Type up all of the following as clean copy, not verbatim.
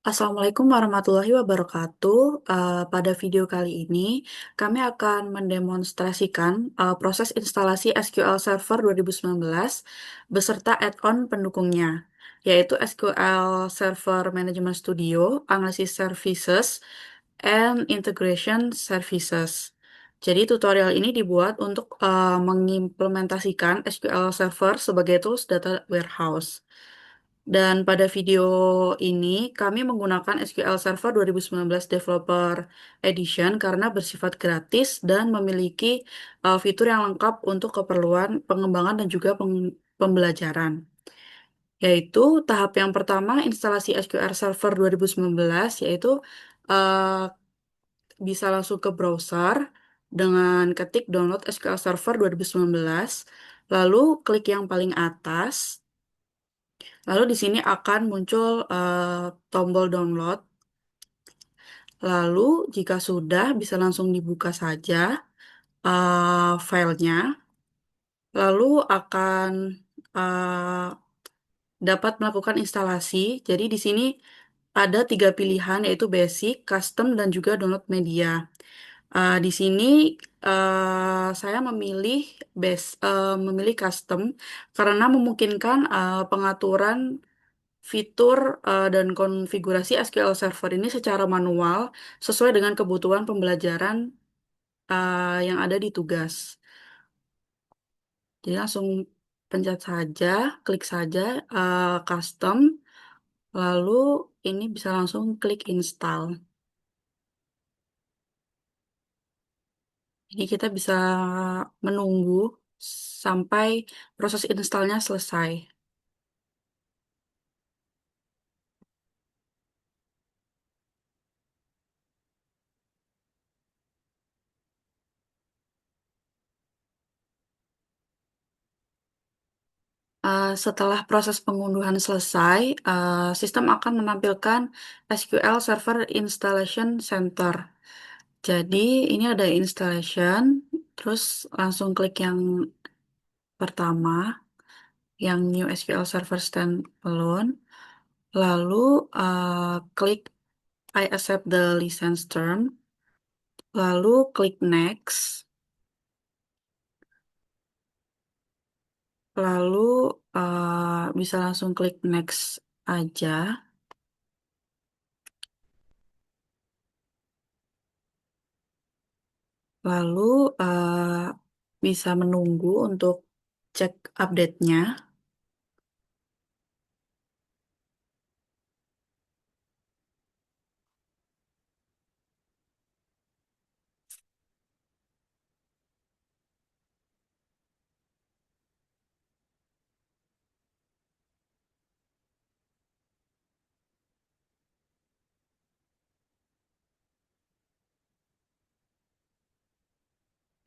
Assalamualaikum warahmatullahi wabarakatuh. Pada video kali ini, kami akan mendemonstrasikan proses instalasi SQL Server 2019 beserta add-on pendukungnya, yaitu SQL Server Management Studio, Analysis Services, and Integration Services. Jadi tutorial ini dibuat untuk mengimplementasikan SQL Server sebagai tools data warehouse. Dan pada video ini kami menggunakan SQL Server 2019 Developer Edition karena bersifat gratis dan memiliki fitur yang lengkap untuk keperluan pengembangan dan juga pembelajaran. Yaitu tahap yang pertama instalasi SQL Server 2019 yaitu eh, bisa langsung ke browser dengan ketik download SQL Server 2019, lalu klik yang paling atas. Lalu di sini akan muncul tombol download. Lalu jika sudah bisa langsung dibuka saja filenya. Lalu akan eh, dapat melakukan instalasi. Jadi di sini ada tiga pilihan yaitu basic, custom, dan juga download media. Di sini saya memilih custom karena memungkinkan pengaturan fitur dan konfigurasi SQL Server ini secara manual sesuai dengan kebutuhan pembelajaran yang ada di tugas. Jadi langsung pencet saja, klik saja custom, lalu ini bisa langsung klik install. Jadi kita bisa menunggu sampai proses installnya selesai. Setelah proses pengunduhan selesai, sistem akan menampilkan SQL Server Installation Center. Jadi ini ada installation, terus langsung klik yang pertama, yang New SQL Server Standalone, lalu klik I accept the license term, lalu klik Next, lalu bisa langsung klik Next aja. Lalu bisa menunggu untuk cek update-nya.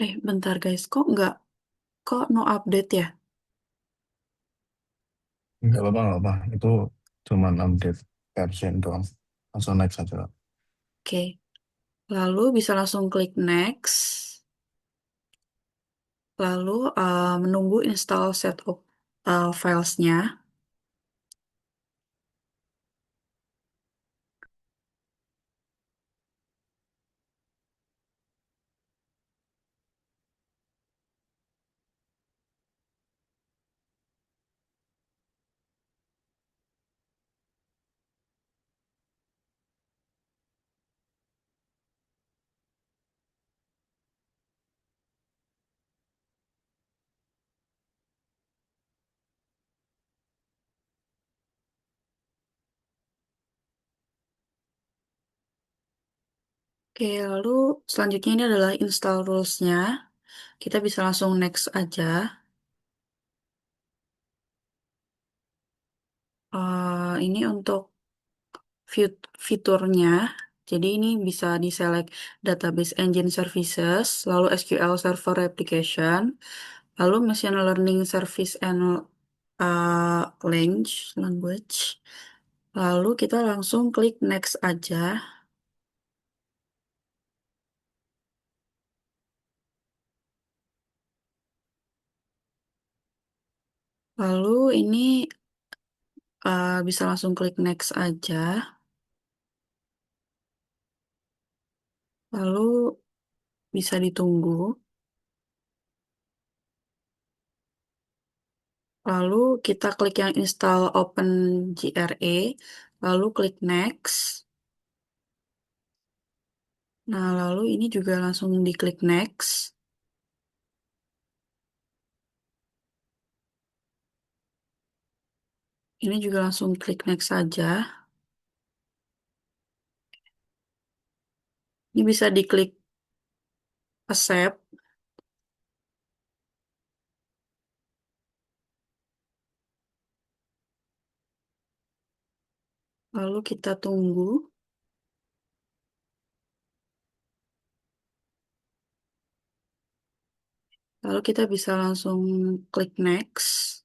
Bentar guys, kok no update ya? Nggak apa-apa. Itu cuman update version doang. Langsung next aja. Oke, lalu bisa langsung klik next, lalu menunggu install setup filesnya. Oke, lalu selanjutnya ini adalah install rules-nya. Kita bisa langsung next aja. Ini untuk fiturnya. Jadi ini bisa di-select Database Engine Services, lalu SQL Server Replication, lalu Machine Learning Service and Language. Lalu kita langsung klik Next aja. Lalu ini bisa langsung klik Next aja. Lalu bisa ditunggu. Lalu kita klik yang install OpenGRE, lalu klik next. Nah, lalu ini juga langsung diklik next. Ini juga langsung klik next saja. Ini bisa diklik accept, lalu kita tunggu. Lalu kita bisa langsung klik next.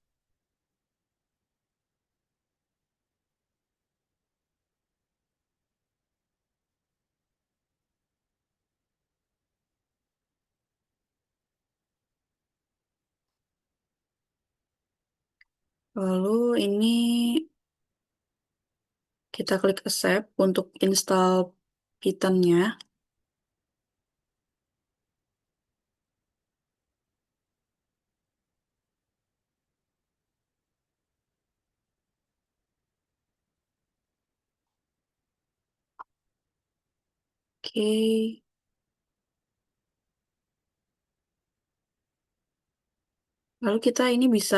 Lalu ini kita klik accept untuk install Python-nya. Oke. Lalu kita ini bisa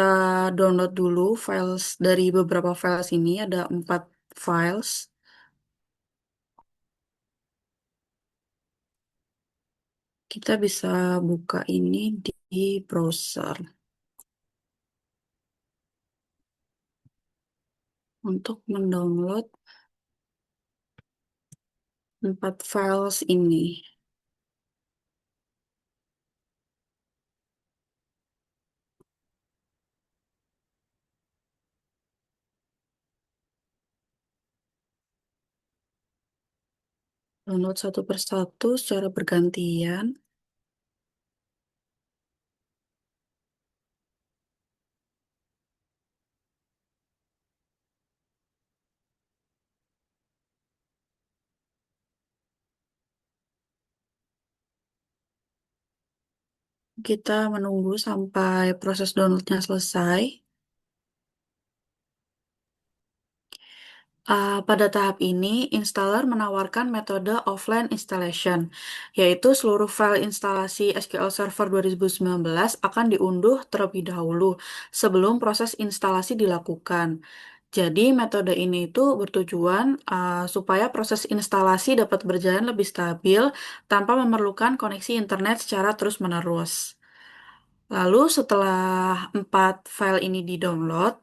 download dulu files dari beberapa files ini. Ada 4 files. Kita bisa buka ini di browser untuk mendownload 4 files ini. Download satu persatu secara bergantian. Kita menunggu sampai proses downloadnya selesai. Pada tahap ini, installer menawarkan metode offline installation, yaitu seluruh file instalasi SQL Server 2019 akan diunduh terlebih dahulu sebelum proses instalasi dilakukan. Jadi, metode ini itu bertujuan supaya proses instalasi dapat berjalan lebih stabil tanpa memerlukan koneksi internet secara terus-menerus. Lalu, setelah 4 file ini di-download,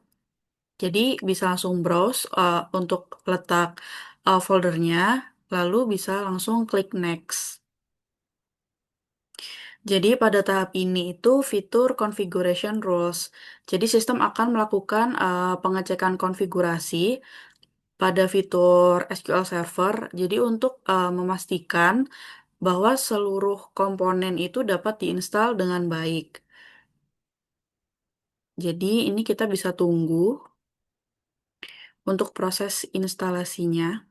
jadi bisa langsung browse untuk letak foldernya, lalu bisa langsung klik next. Jadi pada tahap ini itu fitur configuration rules. Jadi sistem akan melakukan pengecekan konfigurasi pada fitur SQL Server. Jadi untuk memastikan bahwa seluruh komponen itu dapat diinstal dengan baik. Jadi ini kita bisa tunggu untuk proses instalasinya.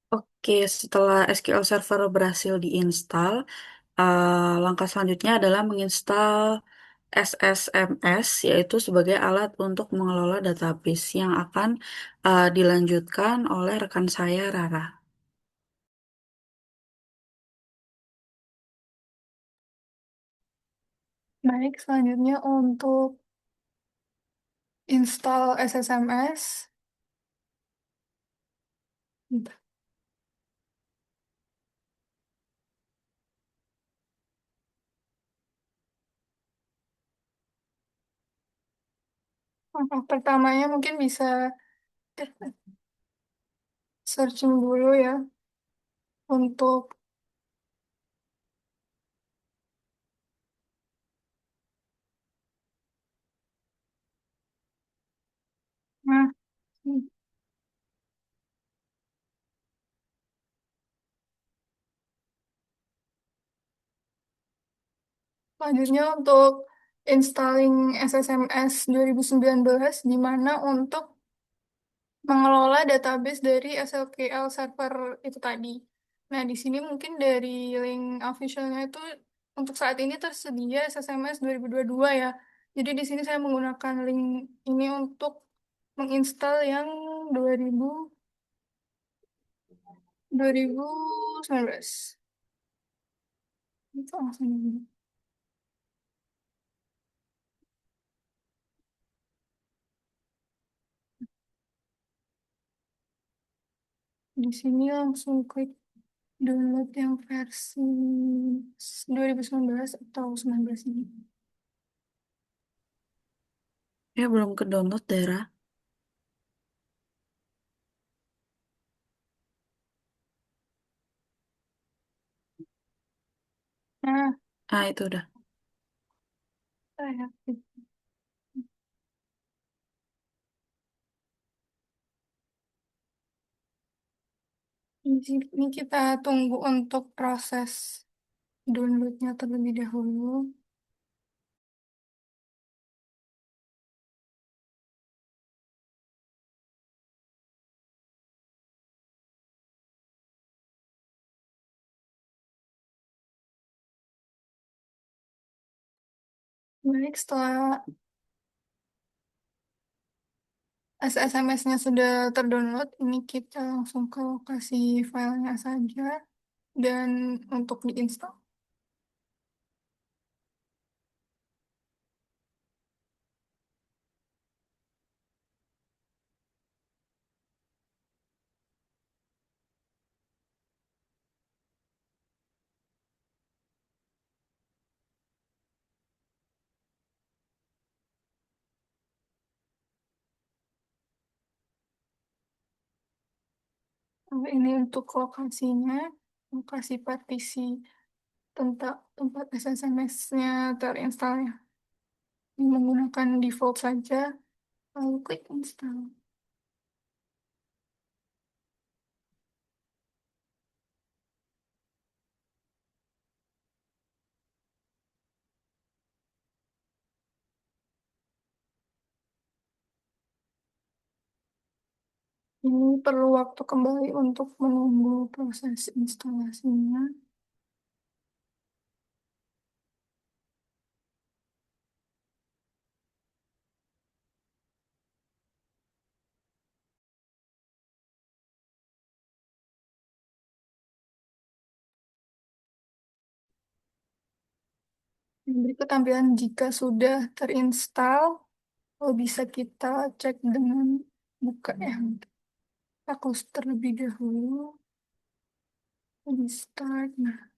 Oke, setelah SQL Server berhasil diinstal, langkah selanjutnya adalah menginstal SSMS, yaitu sebagai alat untuk mengelola database yang akan dilanjutkan oleh rekan saya, Rara. Baik, selanjutnya untuk install SSMS. Langkah pertamanya mungkin bisa searching dulu ya untuk nah, Selanjutnya untuk installing SSMS 2019, di mana untuk mengelola database dari SLKL server itu tadi. Nah, di sini mungkin dari link officialnya itu untuk saat ini tersedia SSMS 2022 ya. Jadi di sini saya menggunakan link ini untuk menginstal yang 2000, 2019. Itu langsung ini. Di sini langsung klik download yang versi 2019 atau 19 ini. Ya, belum ke download daerah. Nah, Ah, itu udah. saya ini kita tunggu untuk proses downloadnya terlebih dahulu. Baik, setelah SMS-nya sudah terdownload, ini kita langsung ke lokasi filenya saja dan untuk diinstal. Nah, ini untuk lokasinya, lokasi partisi tentang tempat SMS-nya terinstall ya. Ini menggunakan default saja, lalu klik install. Ini perlu waktu kembali untuk menunggu proses instalasinya. Berikut tampilan jika sudah terinstall, bisa kita cek dengan buka ya. Kita close terlebih dahulu. Di start. Nah,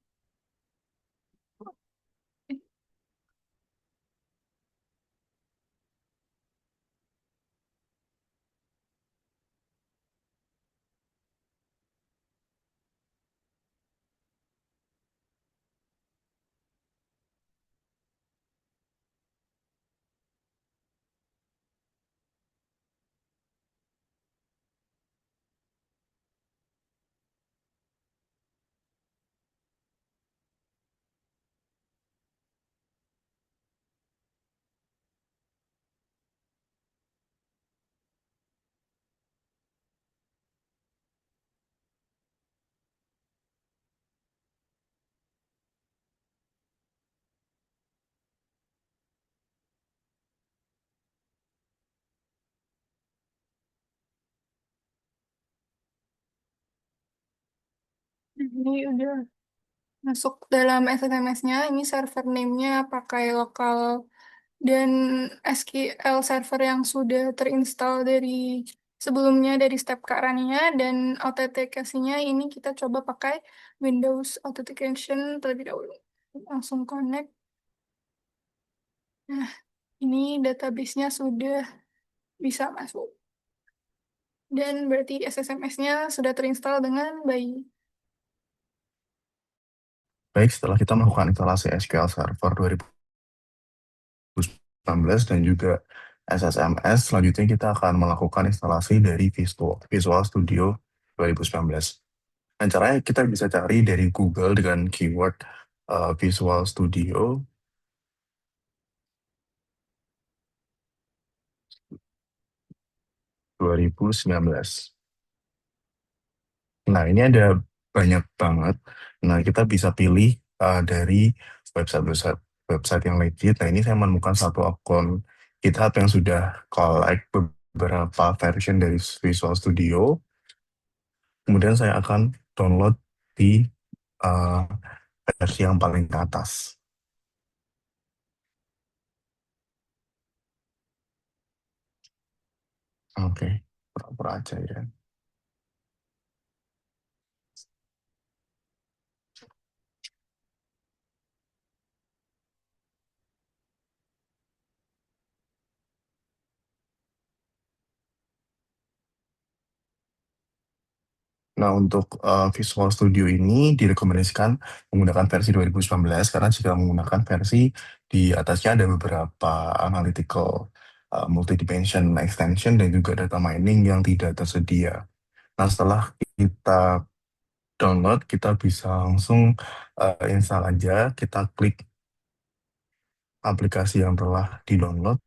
ini udah masuk dalam SMS-nya. Ini server name-nya pakai lokal dan SQL server yang sudah terinstall dari sebelumnya dari step Kak Rania dan autentikasinya ini kita coba pakai Windows Authentication terlebih dahulu. Langsung connect. Nah, ini database-nya sudah bisa masuk. Dan berarti SSMS-nya sudah terinstall dengan baik. Baik, setelah kita melakukan instalasi SQL Server 2019 dan juga SSMS, selanjutnya kita akan melakukan instalasi dari Visual Studio 2019. Dan caranya kita bisa cari dari Google dengan keyword Visual Studio 2019. Nah, ini ada banyak banget. Nah, kita bisa pilih dari website-website website yang legit. Nah, ini saya menemukan satu akun GitHub yang sudah collect beberapa version dari Visual Studio. Kemudian saya akan download di uh, versi yang paling ke atas. Oke, pura-pura aja ya. Nah, untuk Visual Studio ini direkomendasikan menggunakan versi 2019 karena jika menggunakan versi di atasnya ada beberapa analytical multi-dimension extension dan juga data mining yang tidak tersedia. Nah, setelah kita download, kita bisa langsung install aja. Kita klik aplikasi yang telah di-download.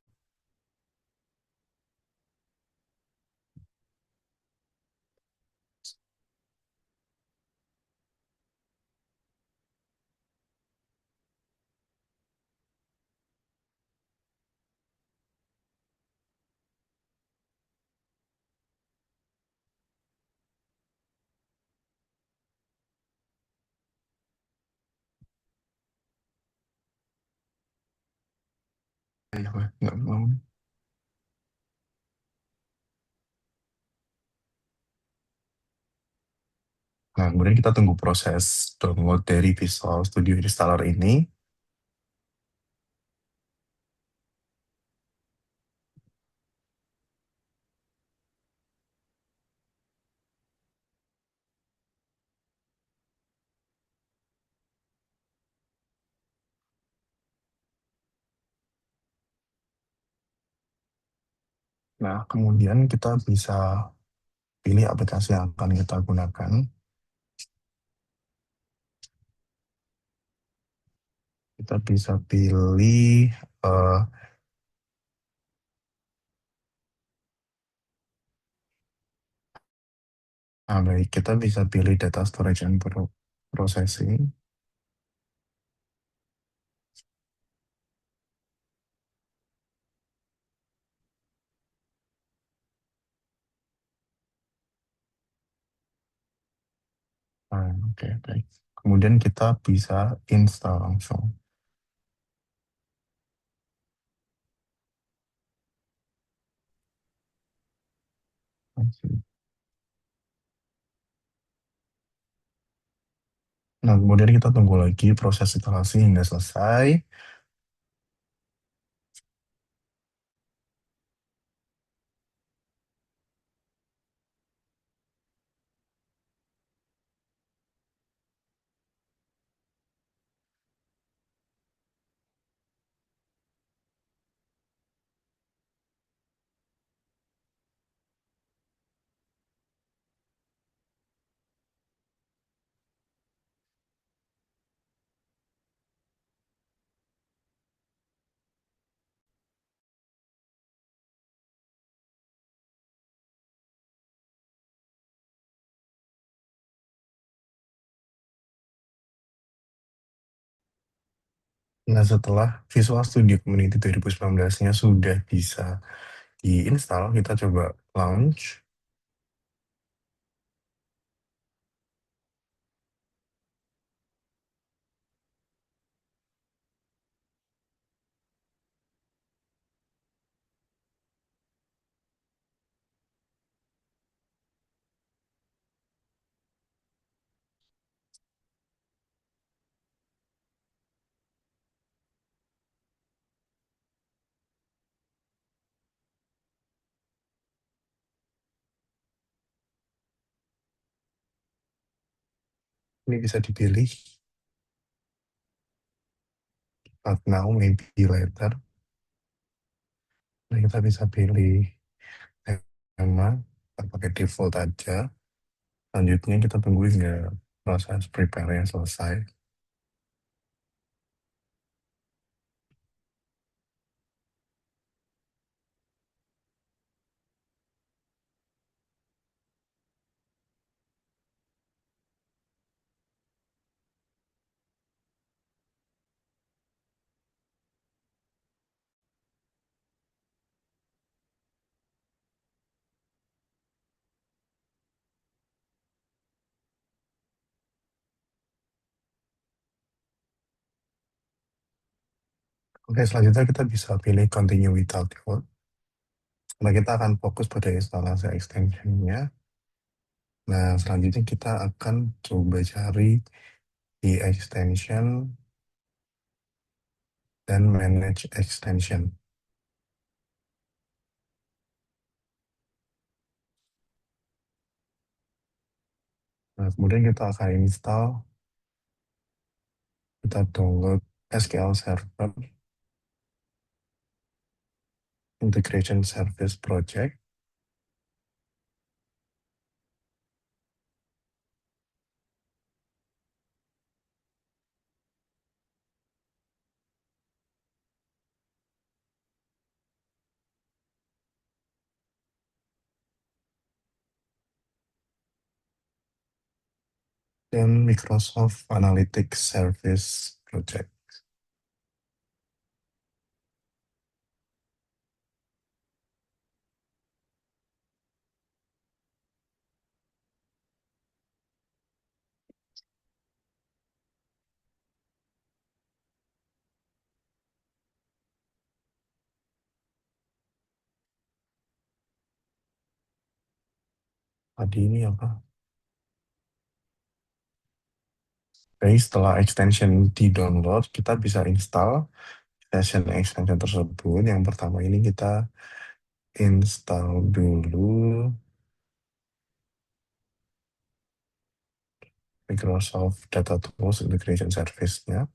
Nggak mau. Nah, kemudian kita tunggu proses download dari Visual Studio Installer ini. Nah, kemudian kita bisa pilih aplikasi yang akan kita gunakan. Kita bisa pilih, eh baik, kita bisa pilih data storage and processing. Oke, baik. Kemudian kita bisa install langsung. Nah, kemudian kita tunggu lagi proses instalasi hingga selesai. Nah, setelah Visual Studio Community 2019-nya sudah bisa diinstal, kita coba launch. Ini bisa dipilih, not now, maybe later. Nah, kita bisa pilih tema, kita pakai default aja. Selanjutnya kita tunggu hingga proses prepare-nya selesai. Oke, selanjutnya kita bisa pilih continue without code. Nah, kita akan fokus pada instalasi extension-nya. Nah, selanjutnya kita akan coba cari di extension dan manage extension. Nah, kemudian kita akan install, kita download SQL Server Integration Service Project dan Microsoft Analytics Service Project. Tadi ini apa? Oke, setelah extension di-download, kita bisa install session extension tersebut. Yang pertama ini kita install dulu Microsoft Data Tools Integration Service-nya.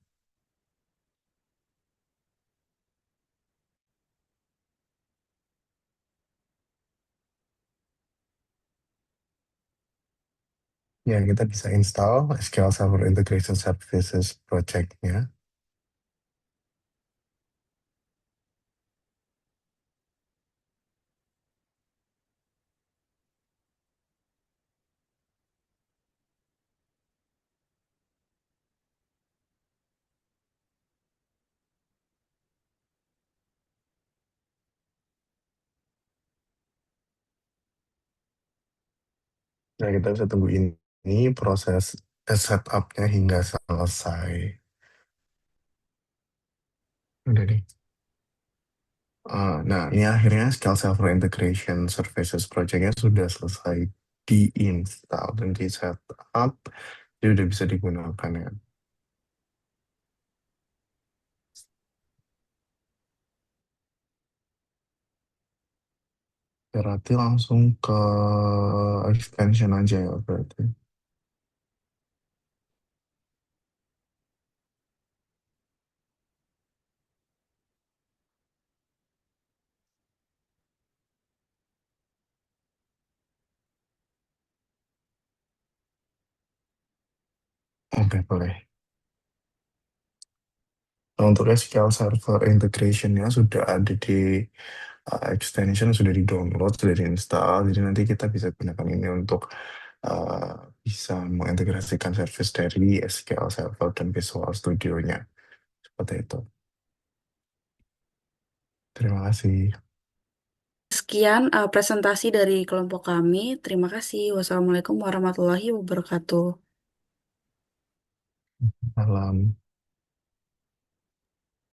Ya, kita bisa install SQL Server Integration Services Project-nya. Nah, kita bisa tunggu ini proses setup-nya hingga selesai. Udah nih. Nah, ini akhirnya SQL Server Integration Services Project-nya sudah selesai di-install dan di-setup. Jadi udah bisa digunakan ya. Berarti langsung ke extension aja ya berarti. Oke, boleh. Nah, untuk SQL Server Integration-nya sudah ada di extension, sudah di-download, sudah di-install. Jadi nanti kita bisa gunakan ini untuk uh, bisa mengintegrasikan service dari SQL Server dan Visual Studio-nya. Seperti itu. Terima kasih. Sekian presentasi dari kelompok kami. Terima kasih. Wassalamualaikum warahmatullahi wabarakatuh. Malam.